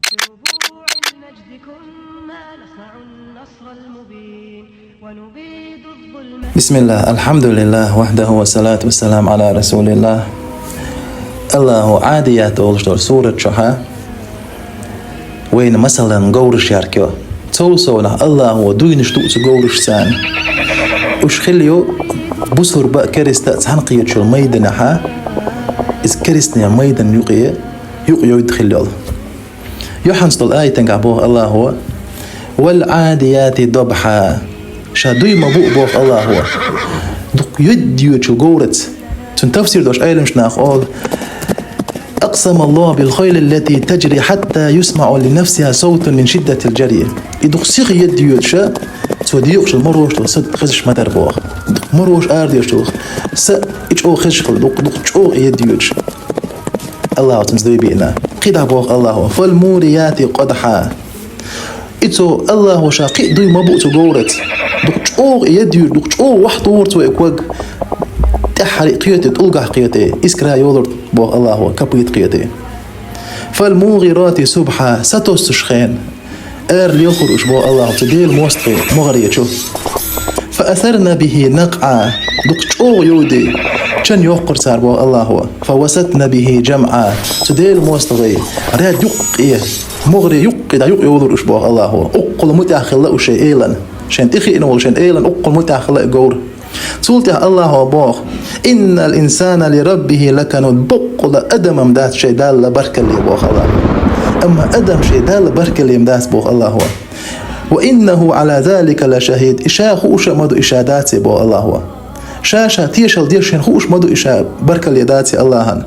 بربوع المجد كنا نصنع النصر المبين ونبيد الظلم. بسم الله الحمد لله وحده والصلاة والسلام على رسول الله. الله عاديات أولشتور سورة شها وين مثلا قورش ياركيو توصونا الله ودوينش تؤس قورش سان وش خليو بصر بقى كريستا تحنقية شو الميدان ها إذ كريستنا ميدان يقيو يدخل الله يوحنس الآية تنقعبوه الله هو والعاديات ضبحا شادوي مبوء بوف الله هو دق يديو شو قورت تنتفسير دوش آية مش ناخذ أقسم الله بالخيل التي تجري حتى يسمع لنفسها صوت من شدة الجري يدق سيغ يديو شا توديوش المروش تو صد خزش مدر بوغ مروش آرديوش تو س إيش خشخل دق شو يديوش الله تمزدوي بينا قيدا بوغ الله فالموريات قدحا إتو الله شاقي دوي مبوء تقورت دق شو يديو دق شو وحطور تو إكوغ تحري قيوتي تلقح قيوتي إسكرا يولر بوغ الله هو كبيت قيوتي فالمغيرات سبحا ستوستشخين يخرج بوغ الله تديل موستغي مغرية شو فأثرنا به نقعا دق شو يودي شن يوقر سار بوغ الله هو فوسطنا به جمعا تديل موستغي رياد يقية مغري يقيد يولر بوغ الله هو أقل متأخلة وشي إيلان شن تخي إنو شن إيلان أقل متأخلة قور سولته الله بوغ إن الإنسان لربه لكنود بقل أدم مدات شي دال بركة اللي بوغ الله أما أدم شي دال بركة اللي مدات بوغ الله هو وإنه على ذلك لشهيد إشاء خوش مدو إشاداتي بوغ الله هو شاشة تيشل ديشن خوش مدو إشاء بركة اللي داتي الله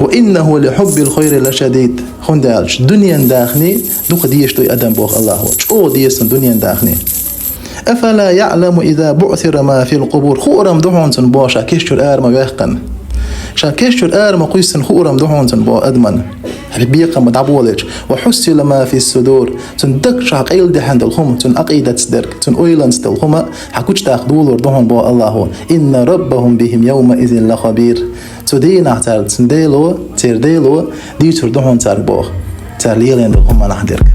وإنه لحب الخير لشديد خندالش دنيا داخني دوك ديشتو أدم بوغ الله هو شو ديشتو دنيا داخني أفلا يعلم إذا بعثر ما في القبور خورم دحون تنبو شاكيشتر آرما ويخقن شاكيشتر آرما قيسن خورم دحون تنبو أدمن بيقا مدعبولج وحسل ما في الصدور تندك شاق إيل دحند الخم تن أقيدة صدرك تن أويلانس دلخم حكوش تاخدول دحون بو الله إن ربهم بهم يومئذ لخبير تدين اعتار تنديلو تيرديلو ديتر دحون تار بو تار ليلين دلخم نحدرك